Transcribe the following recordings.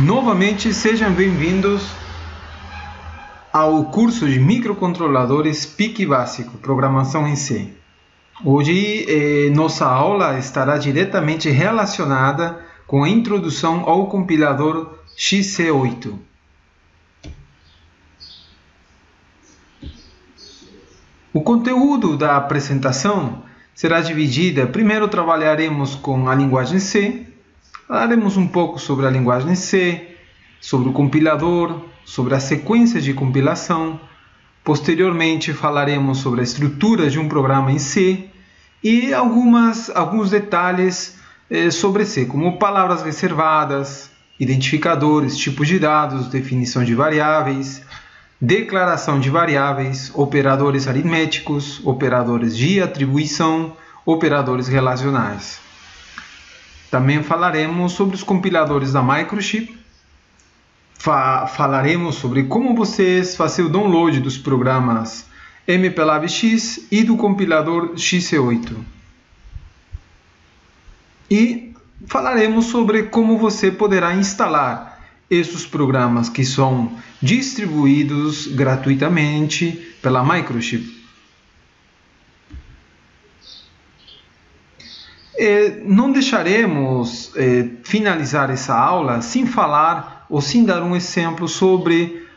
Novamente, sejam bem-vindos ao curso de microcontroladores PIC básico, programação em C. Hoje, nossa aula estará diretamente relacionada com a introdução ao compilador XC8. O conteúdo da apresentação será dividido. Primeiro trabalharemos com a linguagem C, falaremos um pouco sobre a linguagem C, sobre o compilador, sobre a sequência de compilação. Posteriormente falaremos sobre a estrutura de um programa em C e alguns detalhes sobre C, como palavras reservadas, identificadores, tipos de dados, definição de variáveis, declaração de variáveis, operadores aritméticos, operadores de atribuição, operadores relacionais. Também falaremos sobre os compiladores da Microchip, falaremos sobre como vocês fazem o download dos programas MPLAB-X e do compilador XC8. E falaremos sobre como você poderá instalar esses programas que são distribuídos gratuitamente pela Microchip. Não deixaremos finalizar essa aula sem falar ou sem dar um exemplo sobre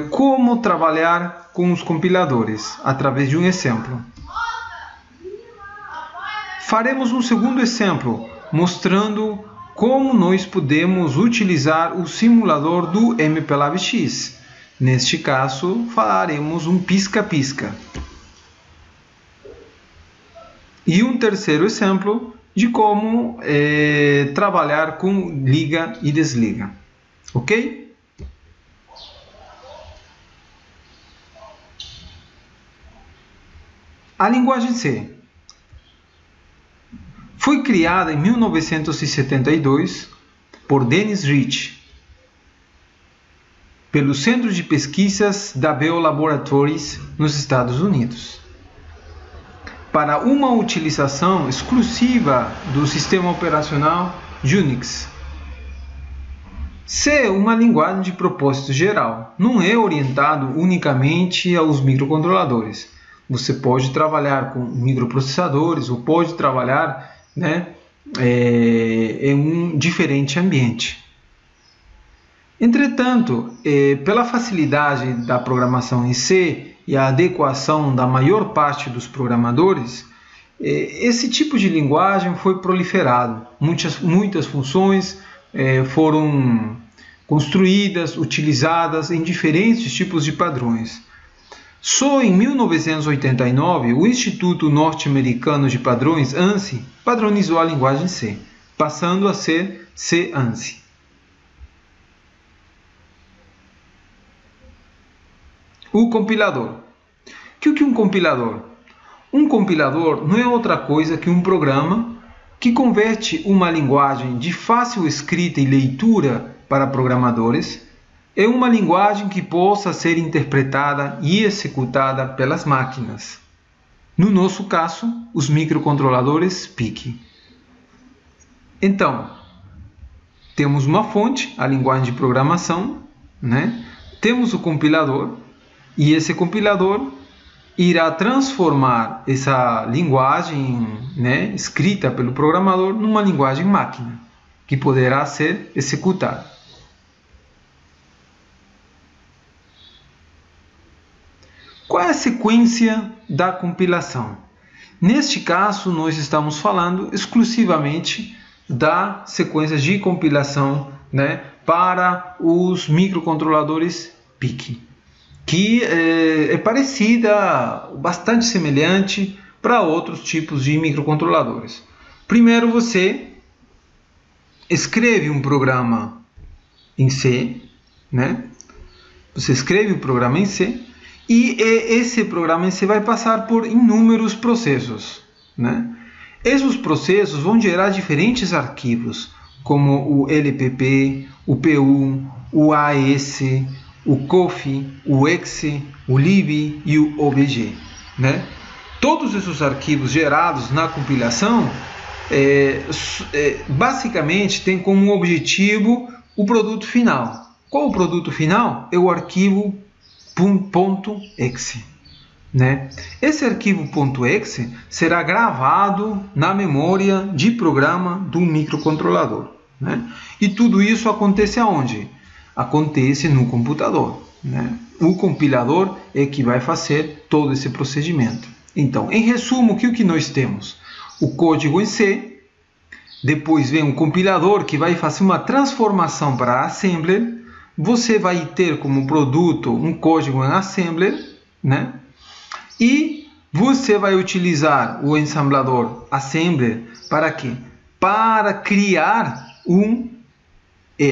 como trabalhar com os compiladores, através de um exemplo. Faremos um segundo exemplo, mostrando como nós podemos utilizar o simulador do MPLAB-X. Neste caso, faremos um pisca-pisca. E um terceiro exemplo de como trabalhar com liga e desliga. Ok? A linguagem C foi criada em 1972 por Dennis Rich, pelo Centro de Pesquisas da Bell Laboratories nos Estados Unidos, para uma utilização exclusiva do sistema operacional Unix. C é uma linguagem de propósito geral, não é orientado unicamente aos microcontroladores. Você pode trabalhar com microprocessadores ou pode trabalhar em um diferente ambiente. Entretanto, pela facilidade da programação em C e a adequação da maior parte dos programadores, esse tipo de linguagem foi proliferado. Muitas funções foram construídas, utilizadas em diferentes tipos de padrões. Só em 1989, o Instituto Norte-Americano de Padrões, ANSI, padronizou a linguagem C, passando a ser C-ANSI. O compilador. O que é um compilador? Um compilador não é outra coisa que um programa que converte uma linguagem de fácil escrita e leitura para programadores em uma linguagem que possa ser interpretada e executada pelas máquinas. No nosso caso, os microcontroladores PIC. Então, temos uma fonte, a linguagem de programação, temos o compilador, e esse compilador irá transformar essa linguagem escrita pelo programador numa linguagem máquina, que poderá ser executada. Qual é a sequência da compilação? Neste caso, nós estamos falando exclusivamente da sequência de compilação para os microcontroladores PIC, que é parecida, bastante semelhante para outros tipos de microcontroladores. Primeiro você escreve um programa em C, Você escreve o programa em C, e esse programa em C vai passar por inúmeros processos. Esses processos vão gerar diferentes arquivos, como o LPP, o PU, o AES, o COFF, o EXE, o lib e o OBJ. Todos esses arquivos gerados na compilação basicamente têm como objetivo o produto final. Qual o produto final? É o arquivo .exe. Né? Esse arquivo .exe será gravado na memória de programa do microcontrolador. Né? E tudo isso acontece aonde? Acontece no computador. Né? O compilador é que vai fazer todo esse procedimento. Então, em resumo, o que nós temos? O código em C, depois vem o compilador que vai fazer uma transformação para assembler. Você vai ter como produto um código em assembler, né? E você vai utilizar o ensamblador assembler para quê? Para criar um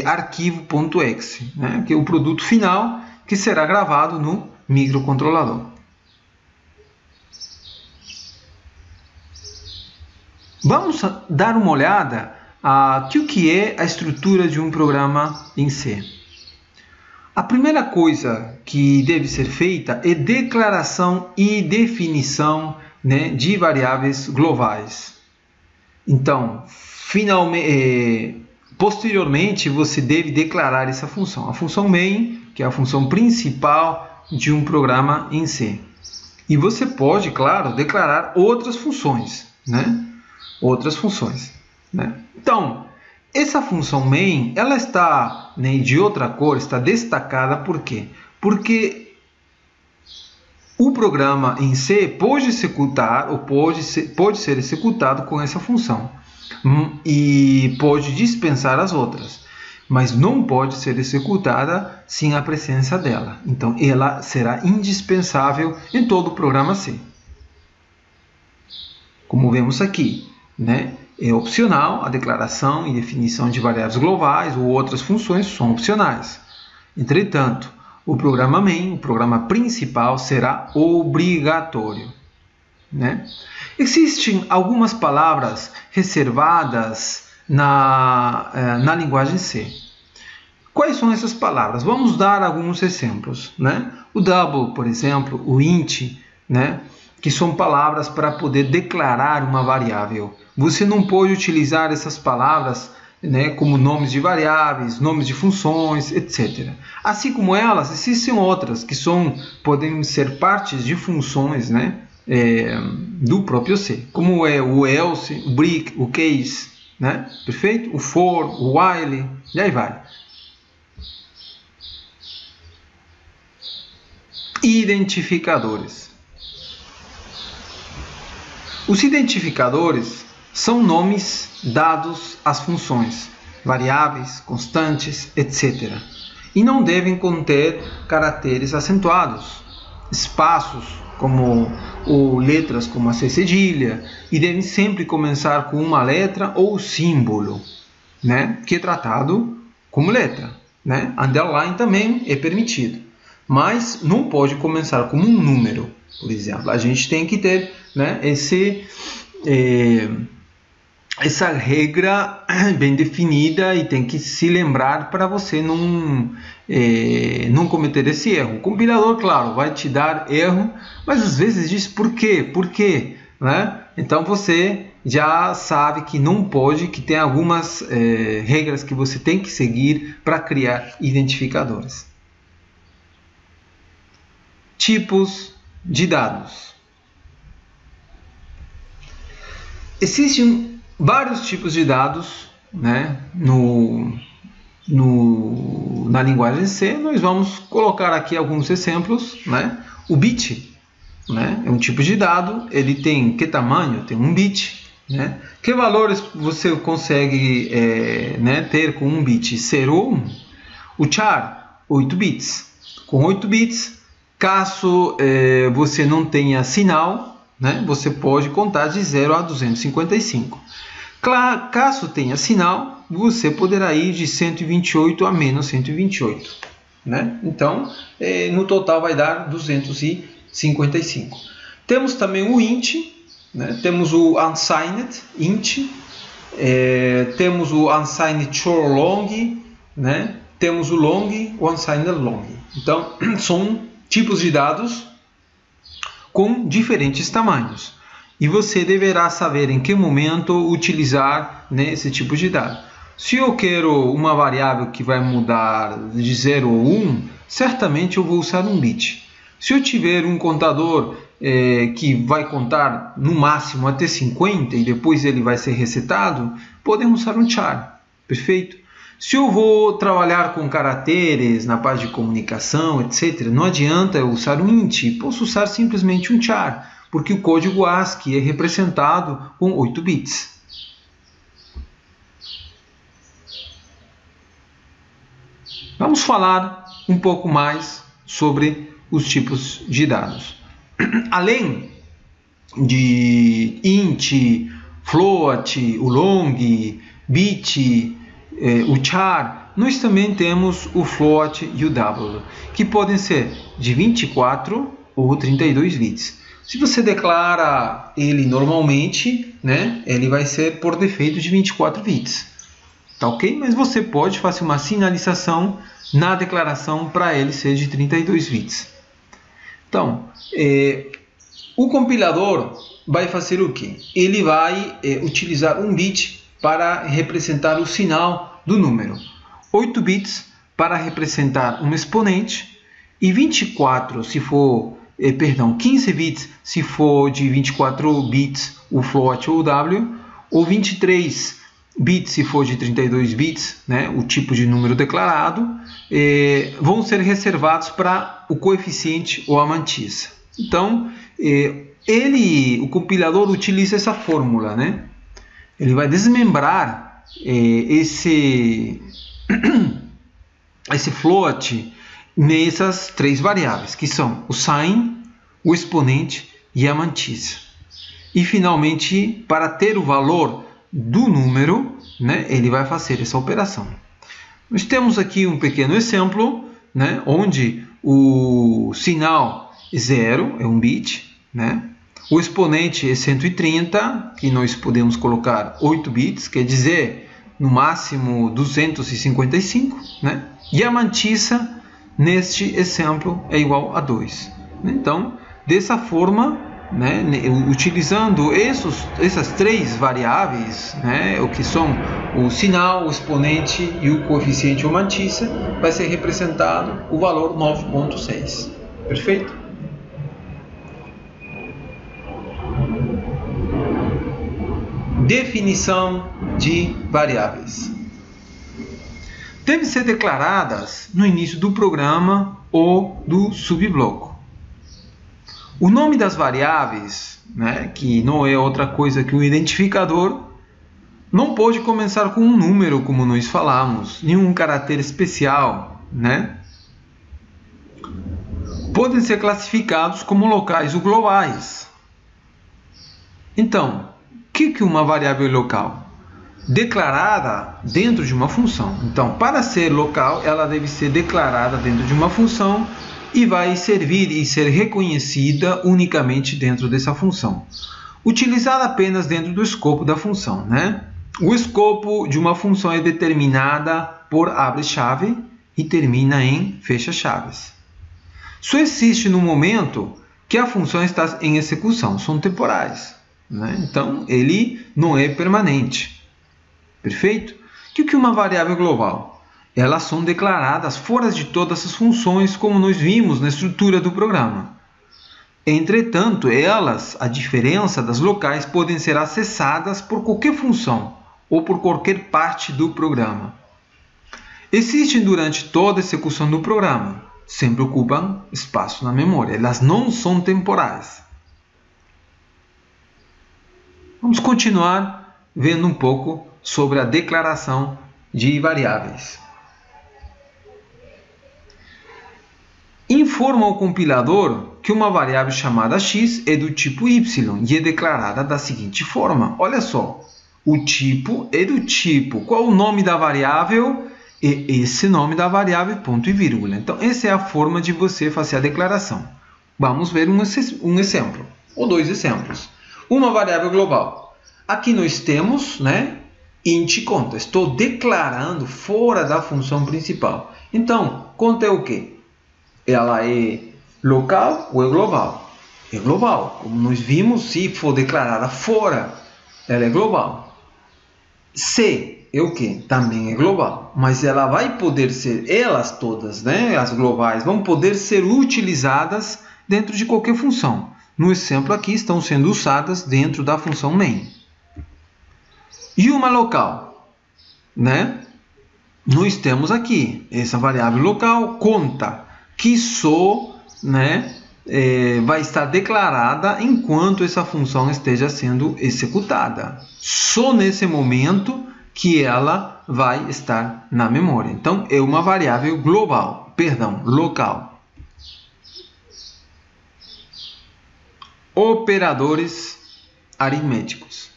arquivo .exe, né? Que é o produto final que será gravado no microcontrolador. Vamos dar uma olhada a que é a estrutura de um programa em C. A primeira coisa que deve ser feita é declaração e definição, né, de variáveis globais. Então, posteriormente, você deve declarar essa função. A função main, que é a função principal de um programa em C. E você pode, claro, declarar outras funções, né? Outras funções, né? Então, essa função main, ela está, né, de outra cor, está destacada por quê? Porque o programa em C pode executar ou pode ser executado com essa função e pode dispensar as outras, mas não pode ser executada sem a presença dela. Então, ela será indispensável em todo o programa C. Como vemos aqui, né? É opcional, a declaração e definição de variáveis globais ou outras funções são opcionais. Entretanto, o programa main, o programa principal, será obrigatório. Né? Existem algumas palavras reservadas na linguagem C. Quais são essas palavras? Vamos dar alguns exemplos. Né? O double, por exemplo, o int, né? Que são palavras para poder declarar uma variável. Você não pode utilizar essas palavras, né, como nomes de variáveis, nomes de funções, etc. Assim como elas, existem outras que podem ser partes de funções, né, do próprio C, como é o else, o break, o case, né, perfeito? O for, o while, e aí vai. Identificadores. Os identificadores são nomes dados às funções, variáveis, constantes, etc. E não devem conter caracteres acentuados, espaços ou letras como a C cedilha, e devem sempre começar com uma letra ou símbolo, né, que é tratado como letra. Né? Underline também é permitido, mas não pode começar como um número, por exemplo. A gente tem que ter, né, essa regra bem definida e tem que se lembrar para você não cometer esse erro. O compilador, claro, vai te dar erro, mas às vezes diz por quê? Por quê? Né? Então você já sabe que não pode, que tem algumas regras que você tem que seguir para criar identificadores. Tipos de dados. Existem vários tipos de dados, né, na linguagem C. Nós vamos colocar aqui alguns exemplos. Né? O bit, né, é um tipo de dado. Ele tem que tamanho? Tem um bit. Né? Que valores você consegue né, ter com um bit? 0 ou 1. O char, 8 bits. Com 8 bits, caso você não tenha sinal, né, você pode contar de 0 a 255. Caso tenha sinal, você poderá ir de 128 a menos 128. Né? Então, no total vai dar 255. Temos também o int, né? Temos o unsigned int, temos o unsigned char long, né? Temos o long, o unsigned long. Então, são tipos de dados com diferentes tamanhos. E você deverá saber em que momento utilizar, né, esse tipo de dado. Se eu quero uma variável que vai mudar de 0 ou 1, certamente eu vou usar um bit. Se eu tiver um contador que vai contar no máximo até 50 e depois ele vai ser resetado, podemos usar um char. Perfeito? Se eu vou trabalhar com caracteres na parte de comunicação, etc., não adianta eu usar um int, posso usar simplesmente um char, porque o código ASCII é representado com 8 bits. Vamos falar um pouco mais sobre os tipos de dados. Além de int, float, o long, bit, o char, nós também temos o float e o double, que podem ser de 24 ou 32 bits. Se você declara ele normalmente, né, ele vai ser por defeito de 24 bits. Tá ok? Mas você pode fazer uma sinalização na declaração para ele ser de 32 bits. Então, o compilador vai fazer o quê? Ele vai utilizar um bit para representar o sinal do número, 8 bits para representar um exponente e 24 se for, 15 bits se for de 24 bits o float ou o W, ou 23 bits se for de 32 bits, né, o tipo de número declarado, vão ser reservados para o coeficiente ou a mantissa. Então, o compilador utiliza essa fórmula, né? Ele vai desmembrar esse float nessas três variáveis, que são o sign, o exponente e a mantissa. E, finalmente, para ter o valor do número, né, ele vai fazer essa operação. Nós temos aqui um pequeno exemplo, né, onde o sinal é 0, é um bit, né? O exponente é 130, que nós podemos colocar 8 bits, quer dizer, no máximo 255, né? E a mantissa, neste exemplo, é igual a 2. Então, dessa forma, né, utilizando essas três variáveis, né, o que são o sinal, o exponente e o coeficiente ou mantissa, vai ser representado o valor 9.6. Perfeito? Definição de variáveis. Devem ser declaradas no início do programa ou do subbloco. O nome das variáveis, né, que não é outra coisa que um identificador, não pode começar com um número, como nós falamos, nenhum caractere especial, né? Podem ser classificados como locais ou globais. Então, o que é uma variável local? Declarada dentro de uma função. Então, para ser local, ela deve ser declarada dentro de uma função e vai servir e ser reconhecida unicamente dentro dessa função. Utilizada apenas dentro do escopo da função, né? O escopo de uma função é determinada por abre-chave e termina em fecha-chaves. Só existe no momento que a função está em execução, são temporais, né? Então, ele não é permanente. Perfeito? O que é uma variável global? Elas são declaradas fora de todas as funções, como nós vimos na estrutura do programa. Entretanto, elas, a diferença das locais, podem ser acessadas por qualquer função ou por qualquer parte do programa. Existem durante toda a execução do programa, sempre ocupam espaço na memória, elas não são temporais. Vamos continuar vendo um pouco sobre a declaração de variáveis. Informa ao compilador que uma variável chamada x é do tipo y e é declarada da seguinte forma. Olha só, o tipo é do tipo. Qual o nome da variável? É esse nome da variável, ponto e vírgula. Então, essa é a forma de você fazer a declaração. Vamos ver um exemplo, ou dois exemplos. Uma variável global. Aqui nós temos, né, int conta. Estou declarando fora da função principal. Então, conta é o quê? Ela é local ou é global? É global. Como nós vimos, se for declarada fora, ela é global. C é o que? Também é global, mas ela vai poder ser, elas todas, né, as globais, vão poder ser utilizadas dentro de qualquer função. No exemplo aqui, estão sendo usadas dentro da função main. E uma local, né? Nós temos aqui essa variável local, conta, que só, né, vai estar declarada enquanto essa função esteja sendo executada. Só nesse momento que ela vai estar na memória. Então, é uma variável global, perdão, local. Operadores aritméticos.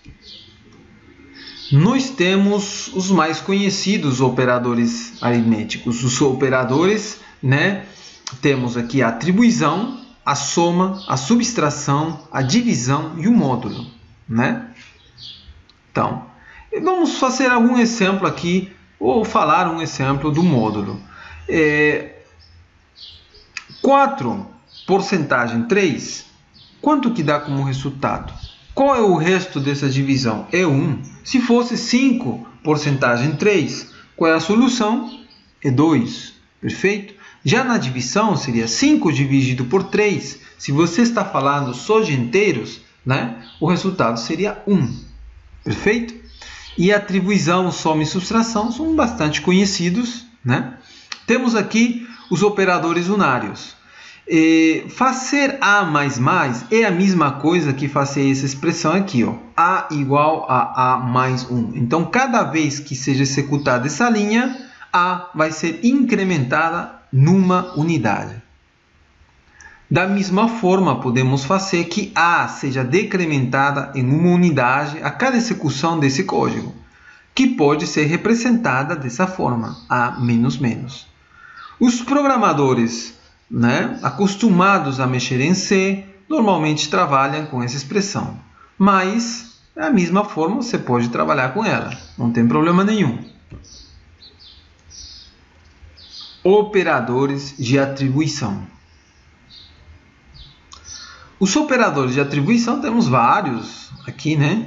Nós temos os mais conhecidos operadores aritméticos. Os operadores, né? Temos aqui a atribuição, a soma, a subtração, a divisão e o módulo, né? Então, vamos fazer algum exemplo aqui, ou falar um exemplo do módulo. 4 porcentagem 3, quanto que dá como resultado? Qual é o resto dessa divisão? É 1. Se fosse 5 porcentagem 3, qual é a solução? É 2. Perfeito? Já na divisão seria 5 dividido por 3. Se você está falando só de inteiros, né, o resultado seria 1. Perfeito? E a atribuição, soma e subtração são bastante conhecidos, né? Temos aqui os operadores unários. Fazer A mais mais é a mesma coisa que fazer essa expressão aqui, ó, A igual a A mais 1. Então, cada vez que seja executada essa linha, A vai ser incrementada numa unidade. Da mesma forma, podemos fazer que A seja decrementada em uma unidade a cada execução desse código, que pode ser representada dessa forma, A menos menos. Os programadores, né, acostumados a mexer em C, normalmente trabalham com essa expressão. Mas, da mesma forma, você pode trabalhar com ela. Não tem problema nenhum. Operadores de atribuição. Os operadores de atribuição temos vários aqui, né?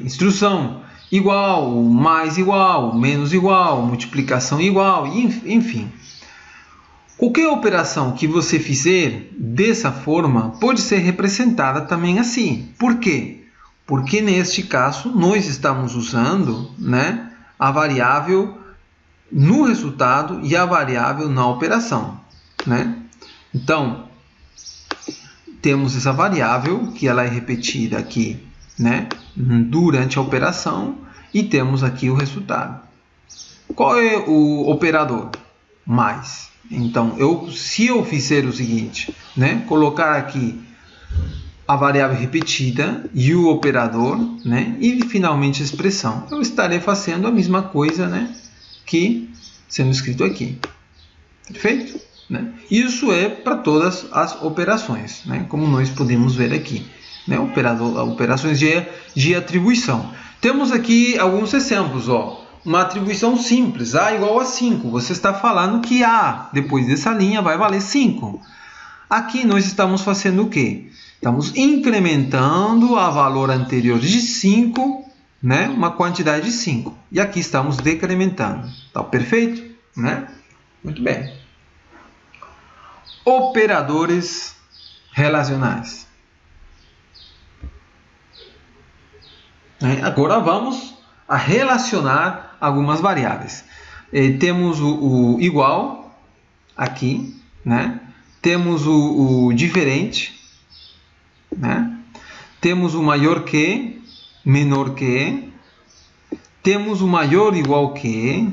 Instrução igual, mais igual, menos igual, multiplicação igual, enfim. Qualquer operação que você fizer dessa forma pode ser representada também assim. Por quê? Porque neste caso nós estamos usando, né, a variável no resultado e a variável na operação, né? Então, temos essa variável que ela é repetida aqui, né, durante a operação, e temos aqui o resultado. Qual é o operador? Mais. Então, se eu fizer o seguinte, né, colocar aqui a variável repetida e o operador, né, e finalmente a expressão, eu estarei fazendo a mesma coisa, né, que sendo escrito aqui. Perfeito? Né? Isso é para todas as operações, né, como nós podemos ver aqui, né, operações de atribuição. Temos aqui alguns exemplos, ó. Uma atribuição simples, A igual a 5. Você está falando que A, depois dessa linha, vai valer 5. Aqui nós estamos fazendo o quê? Estamos incrementando a valor anterior de 5, né? Uma quantidade de 5. E aqui estamos decrementando. Tá perfeito? Né? Muito bem. Operadores relacionais. Agora vamos a relacionar algumas variáveis. Temos o igual aqui, né? Temos o diferente, né? Temos o maior que, menor que, temos o maior igual que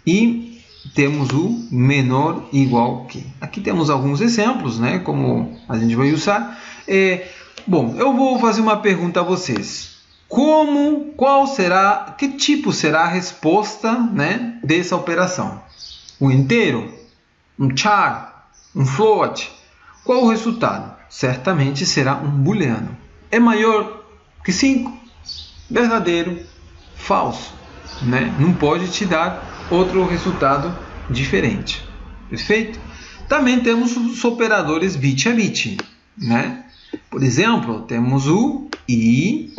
e temos o menor igual que. Aqui temos alguns exemplos, né? Como a gente vai usar. Bom, eu vou fazer uma pergunta a vocês. Que tipo será a resposta, né, dessa operação? Um inteiro? Um char? Um float? Qual o resultado? Certamente será um booleano. É maior que 5? Verdadeiro? Falso? Né? Não pode te dar outro resultado diferente. Perfeito? Também temos os operadores bit a bit, né? Por exemplo, temos o i,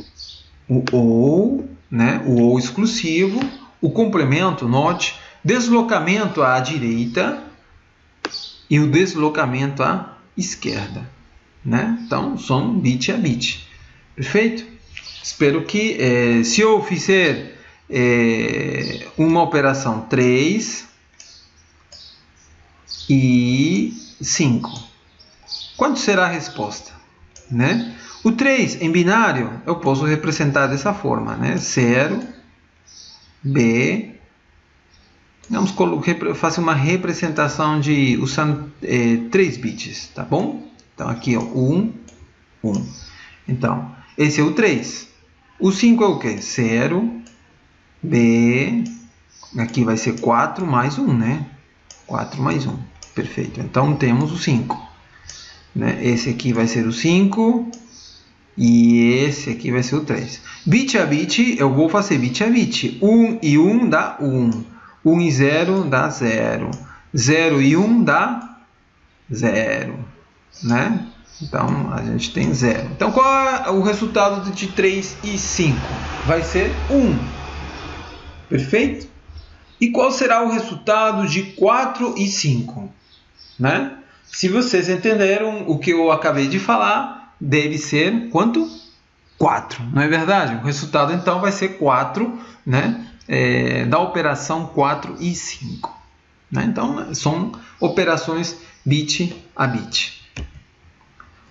o ou né? O ou exclusivo, o complemento, note, deslocamento à direita e o deslocamento à esquerda, né? Então, são bit a bit. Perfeito? Espero que, se eu fizer uma operação 3 e 5, quanto será a resposta, né? O 3 em binário eu posso representar dessa forma, né? 0, B. Vamos fazer uma representação usando 3 bits, tá bom? Então aqui, ó, 1, 1. Então, esse é o 3. O 5 é o quê? 0, B. Aqui vai ser 4 mais 1, né? 4 mais 1. Perfeito. Então temos o 5. Né? Esse aqui vai ser o 5. E esse aqui vai ser o 3. Bit a bit, eu vou fazer bit a bit. 1 e 1 dá 1. 1 e 0 dá 0. 0 e 1 dá 0. Né? Então, a gente tem 0. Então, qual é o resultado de 3 e 5? Vai ser 1. Perfeito? E qual será o resultado de 4 e 5? Né? Se vocês entenderam o que eu acabei de falar, deve ser quanto? 4, não é verdade? O resultado então vai ser 4, né? Da operação 4 e 5. Né? Então, são operações bit a bit.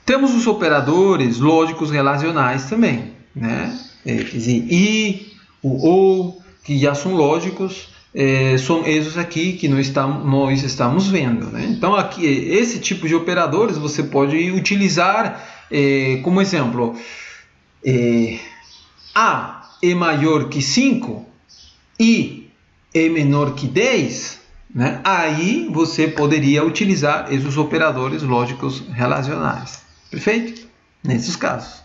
Temos os operadores lógicos relacionais também. Né? Quer dizer, e, o ou, que já são lógicos, são esses aqui que nós estamos vendo. Né? Então, aqui, esse tipo de operadores você pode utilizar como exemplo. A é maior que 5 e é menor que 10, né? Aí você poderia utilizar esses operadores lógicos relacionais. Perfeito? Nesses casos.